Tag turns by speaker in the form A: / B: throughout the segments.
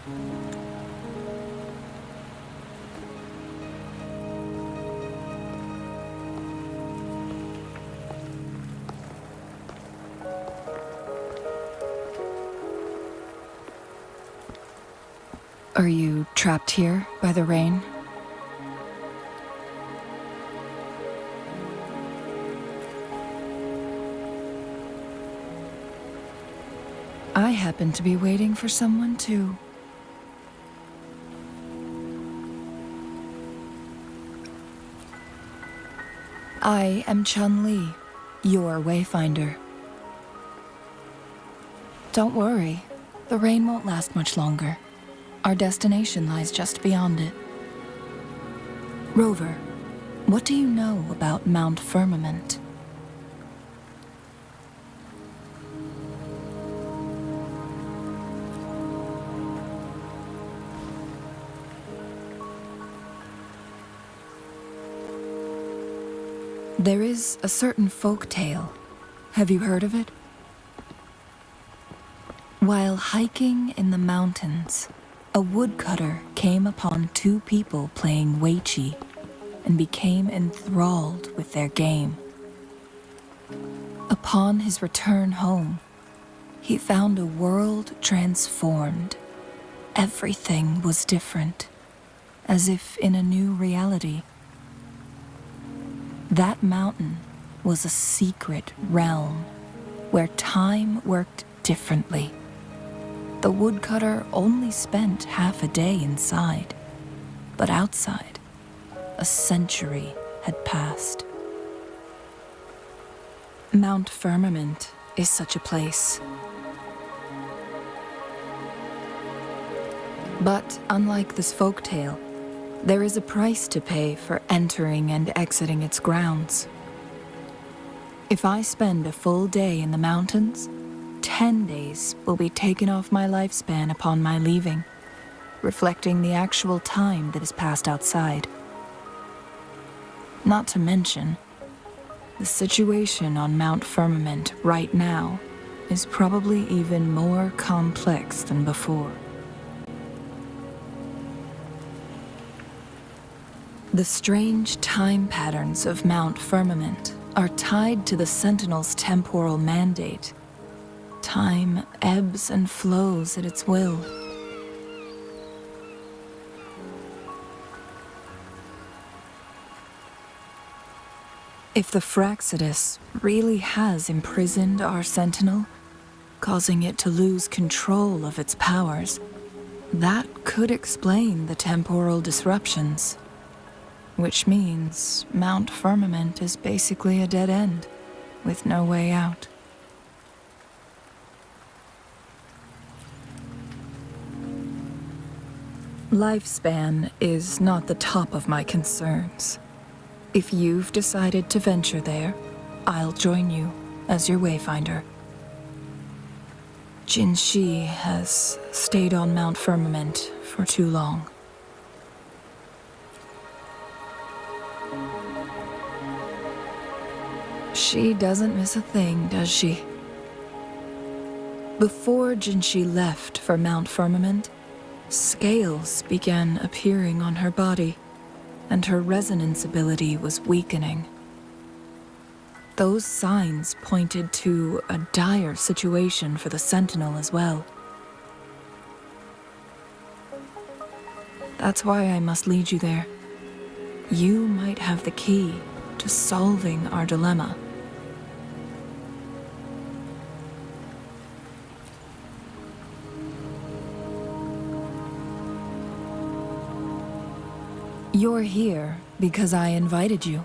A: Are you trapped here by the rain? I happen to be waiting for someone too. I am Chun-Li, your wayfinder. Don't worry, the rain won't last much longer. Our destination lies just beyond it. Rover, what do you know about Mount Firmament? There is a certain folk tale. Have you heard of it? While hiking in the mountains, a woodcutter came upon two people playing weiqi and became enthralled with their game. Upon his return home, he found a world transformed. Everything was different, as if in a new reality. That mountain was a secret realm where time worked differently. The woodcutter only spent half a day inside, but outside, a century had passed. Mount Firmament is such a place. But unlike this folktale, there is a price to pay for entering and exiting its grounds. If I spend a full day in the mountains, 10 days will be taken off my lifespan upon my leaving, reflecting the actual time that is passed outside. Not to mention, the situation on Mount Firmament right now is probably even more complex than before. The strange time patterns of Mount Firmament are tied to the Sentinel's temporal mandate. Time ebbs and flows at its will. If the Fractsidus really has imprisoned our Sentinel, causing it to lose control of its powers, that could explain the temporal disruptions. Which means Mount Firmament is basically a dead end, with no way out. Lifespan is not the top of my concerns. If you've decided to venture there, I'll join you as your wayfinder. Jin Shi has stayed on Mount Firmament for too long. She doesn't miss a thing, does she? Before Jinshi left for Mount Firmament, scales began appearing on her body, and her resonance ability was weakening. Those signs pointed to a dire situation for the Sentinel as well. That's why I must lead you there. You might have the key to solving our dilemma. You're here because I invited you.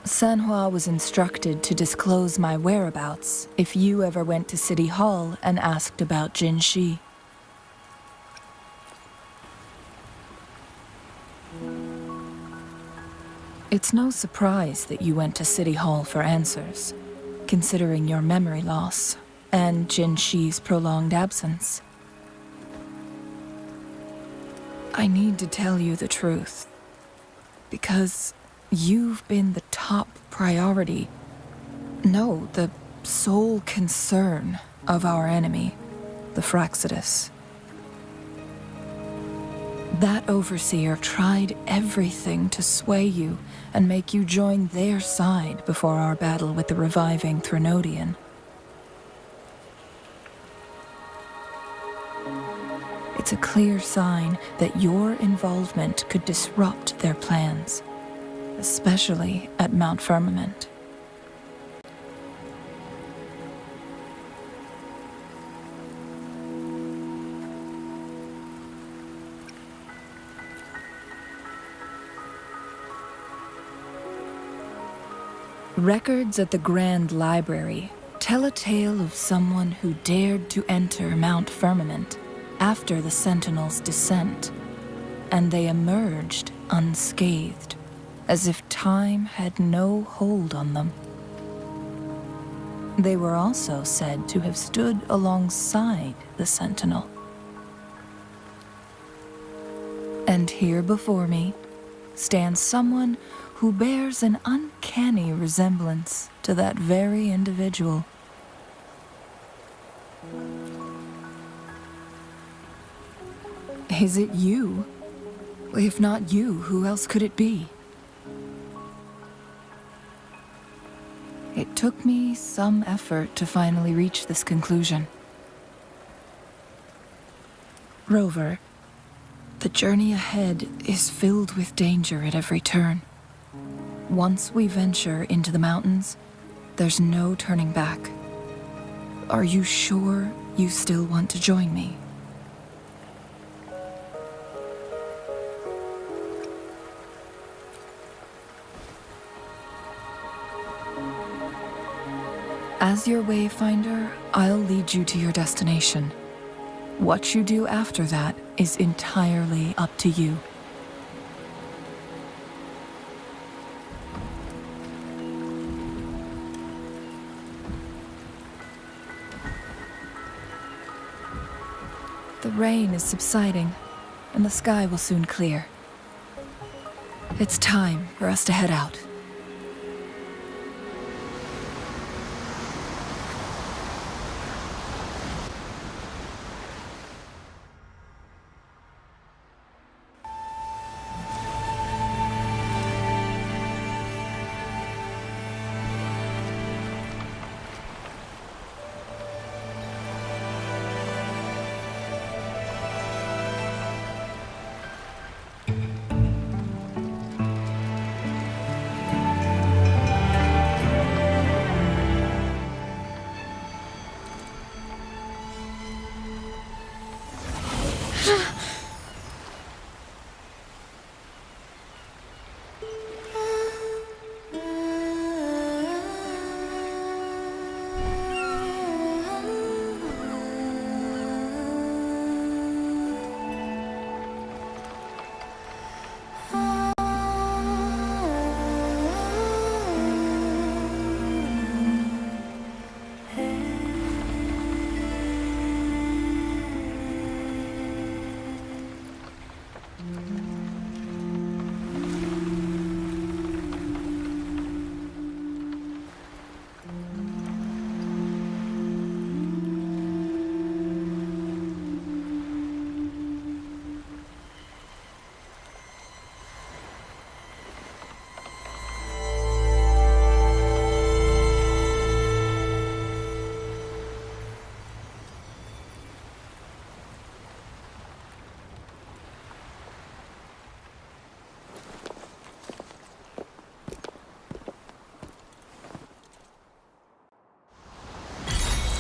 A: Sanhua was instructed to disclose my whereabouts if you ever went to City Hall and asked about Jin Shi. It's no surprise that you went to City Hall for answers, considering your memory loss and Jin Shi's prolonged absence. I need to tell you the truth, because you've been the top priority, no, the sole concern of our enemy, the Fractsidus. That overseer tried everything to sway you and make you join their side before our battle with the reviving Threnodian. It's a clear sign that your involvement could disrupt their plans, especially at Mount Firmament. Records at the Grand Library tell a tale of someone who dared to enter Mount Firmament after the Sentinels' descent, and they emerged unscathed, as if time had no hold on them. They were also said to have stood alongside the Sentinel. And here before me stands someone who bears an uncanny resemblance to that very individual. Is it you? If not you, who else could it be? It took me some effort to finally reach this conclusion. Rover, the journey ahead is filled with danger at every turn. Once we venture into the mountains, there's no turning back. Are you sure you still want to join me? As your wayfinder, I'll lead you to your destination. What you do after that is entirely up to you. The rain is subsiding, and the sky will soon clear. It's time for us to head out.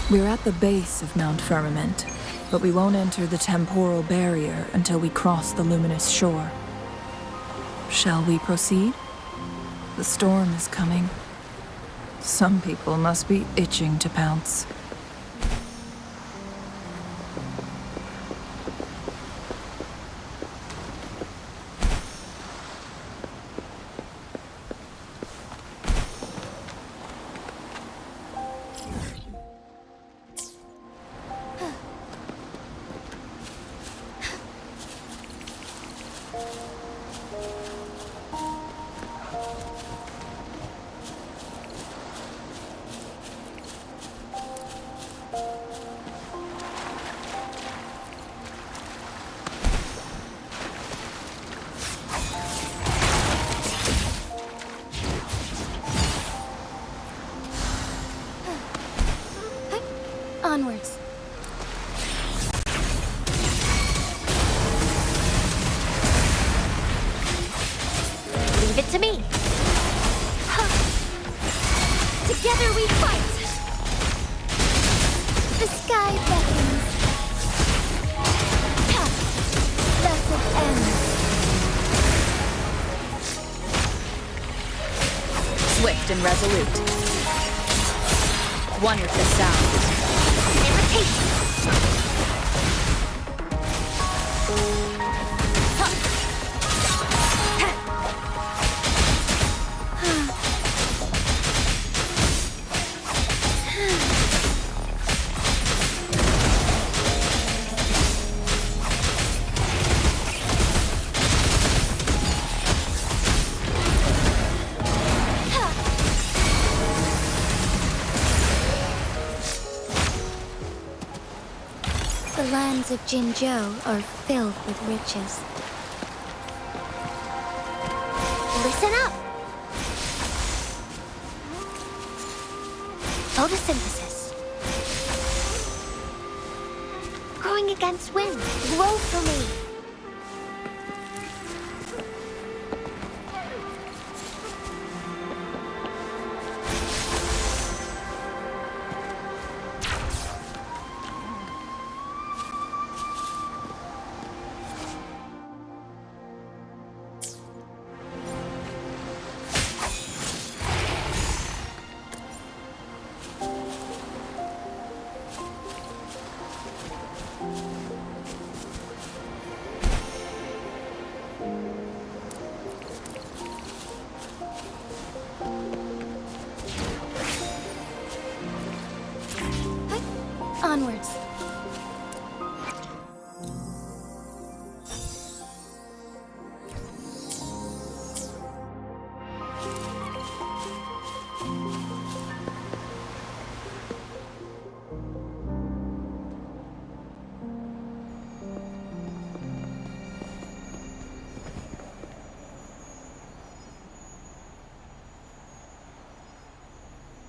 A: We're at the base of Mount Firmament, but we won't enter the temporal barrier until we cross the luminous shore. Shall we proceed? The storm is coming. Some people must be itching to pounce.
B: focused and resolute. Wonderful sound. Imitation.
C: The lands of Jinzhou are filled with riches. Listen up! Photosynthesis. Growing against wind. Grow for me. Onwards.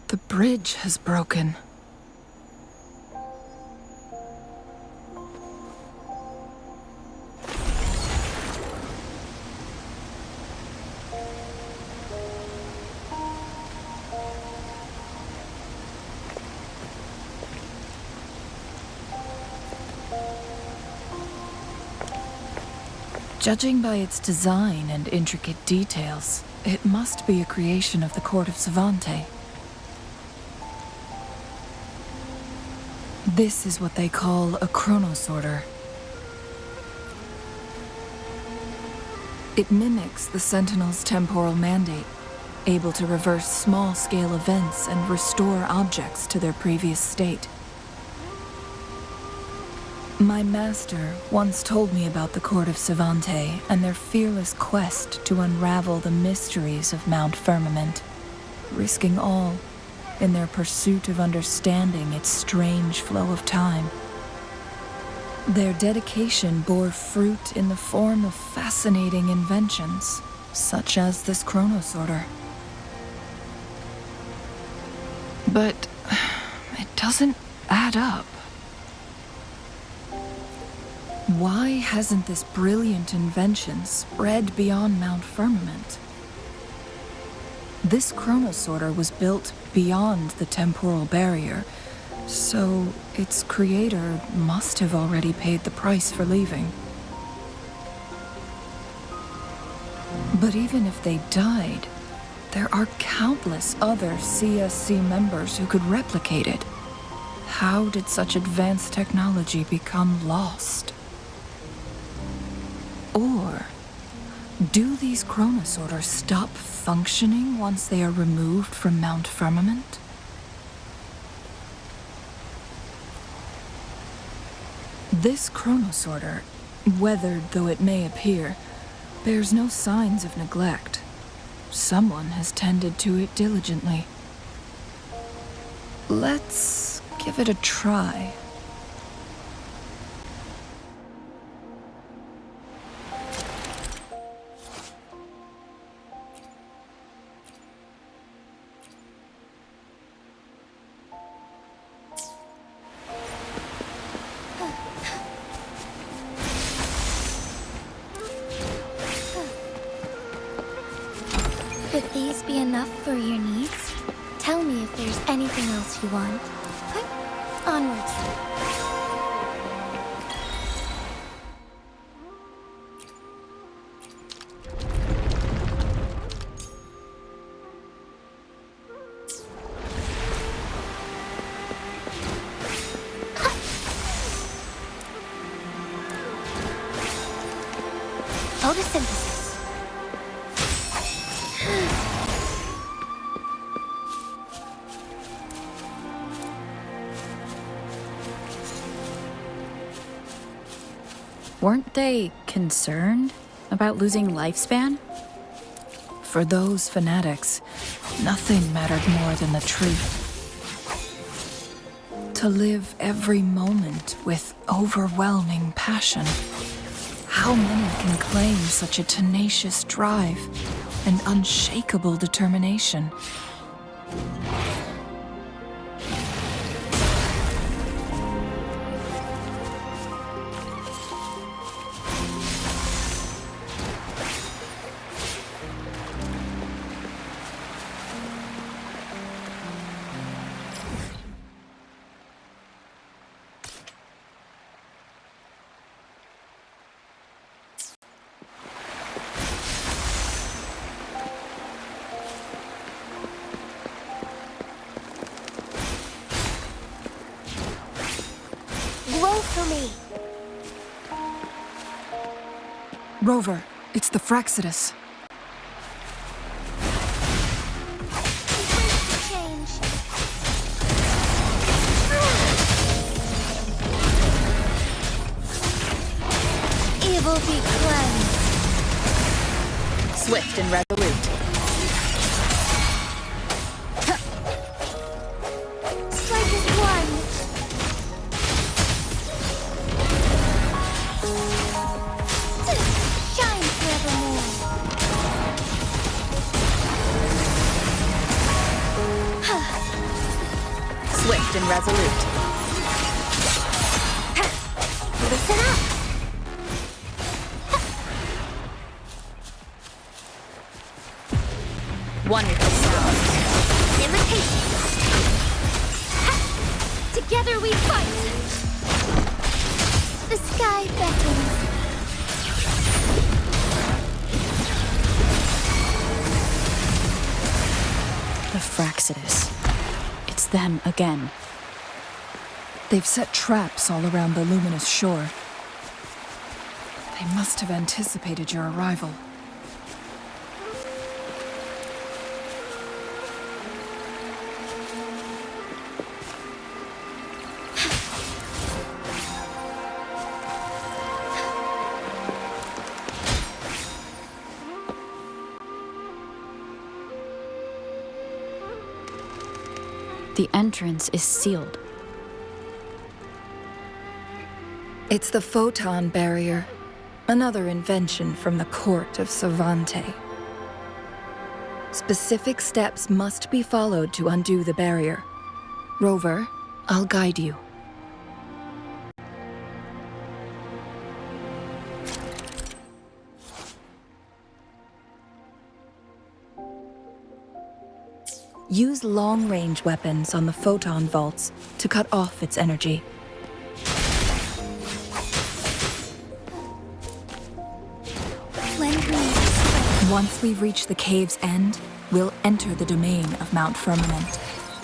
A: The bridge has broken. Judging by its design and intricate details, it must be a creation of the court of Savante. This is what they call a chronosorter. It mimics the Sentinel's temporal mandate, able to reverse small-scale events and restore objects to their previous state. My master once told me about the court of Savante and their fearless quest to unravel the mysteries of Mount Firmament, risking all in their pursuit of understanding its strange flow of time. Their dedication bore fruit in the form of fascinating inventions, such as this chronosorter. But it doesn't add up. Why hasn't this brilliant invention spread beyond Mount Firmament? This chronosorter was built beyond the temporal barrier, so its creator must have already paid the price for leaving. But even if they died, there are countless other CSC members who could replicate it. How did such advanced technology become lost? Or do these chronosorters stop functioning once they are removed from Mount Firmament? This chronosorter, weathered though it may appear, bears no signs of neglect. Someone has tended to it diligently. Let's give it a try.
C: Could these be enough for your needs? Tell me if there's anything else you want. Onwards. Photosynthesis.
B: Weren't they concerned about losing lifespan?
A: For those fanatics, nothing mattered more than the truth. To live every moment with overwhelming passion. How many can claim such a tenacious drive and unshakable determination?
C: Glow for me.
A: Rover, it's the Fraxidus.
C: Embrace the change. Evil be cleansed.
B: Swift and resolute.
C: Strike as one. Shine forevermore.
B: Swift and resolute.
C: Listen up.
B: Wonderful sound.
C: Imitation. Together we fight. The sky beckons.
B: The Fraxidus. It's them again.
A: They've set traps all around the luminous shore. They must have anticipated your arrival.
B: The entrance is sealed.
A: It's the photon barrier, another invention from the court of Savante. Specific steps must be followed to undo the barrier. Rover, I'll guide you. Use long-range weapons on the photon vaults to cut off its energy.
C: Lend me your strength.
A: Once we reach the cave's end, we'll enter the domain of Mount Firmament.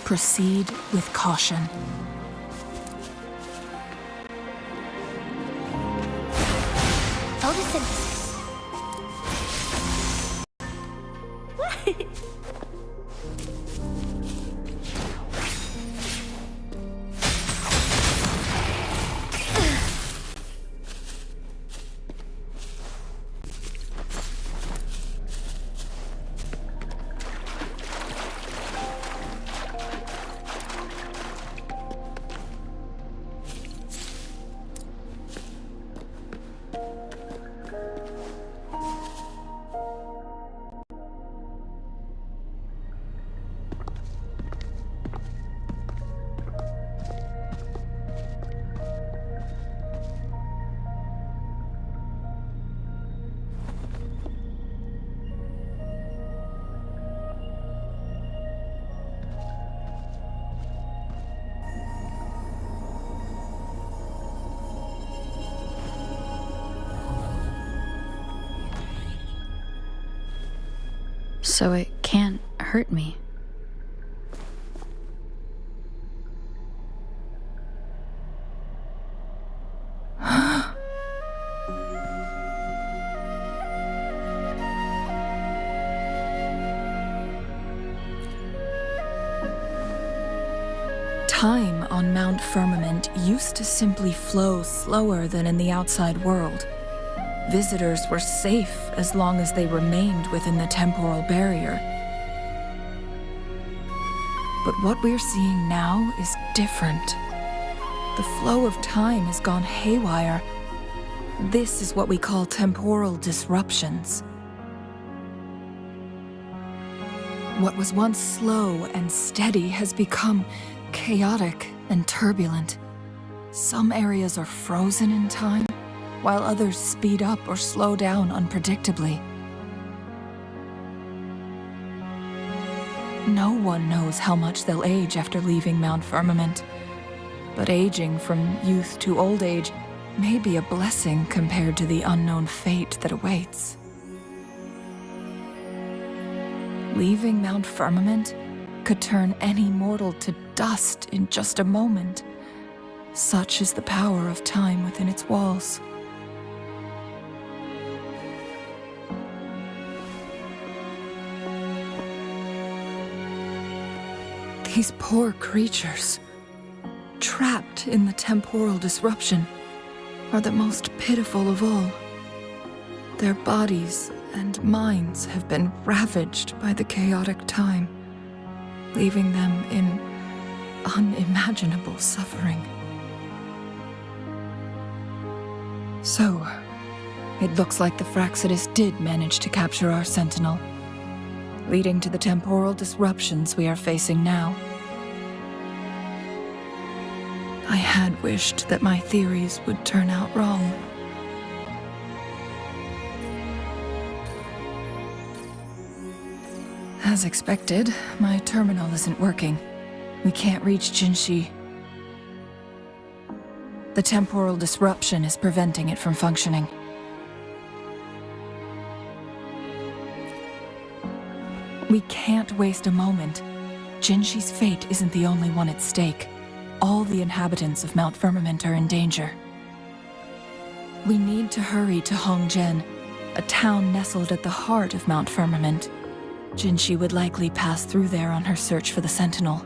A: Proceed with caution.
C: Photosynthesis.
B: So it can't hurt me.
A: Time on Mount Firmament used to simply flow slower than in the outside world. Visitors were safe as long as they remained within the temporal barrier. But what we're seeing now is different. The flow of time has gone haywire. This is what we call temporal disruptions. What was once slow and steady has become chaotic and turbulent. Some areas are frozen in time, while others speed up or slow down unpredictably. No one knows how much they'll age after leaving Mount Firmament, but aging from youth to old age may be a blessing compared to the unknown fate that awaits. Leaving Mount Firmament could turn any mortal to dust in just a moment. Such is the power of time within its walls. These poor creatures, trapped in the temporal disruption, are the most pitiful of all. Their bodies and minds have been ravaged by the chaotic time, leaving them in unimaginable suffering. So, it looks like the Fraxidus did manage to capture our sentinel, leading to the temporal disruptions we are facing now. I had wished that my theories would turn out wrong. As expected, my terminal isn't working. We can't reach Jinshi. The temporal disruption is preventing it from functioning. We can't waste a moment. Jinshi's fate isn't the only one at stake. All the inhabitants of Mount Firmament are in danger. We need to hurry to Hongjian, a town nestled at the heart of Mount Firmament. Jinshi would likely pass through there on her search for the Sentinel.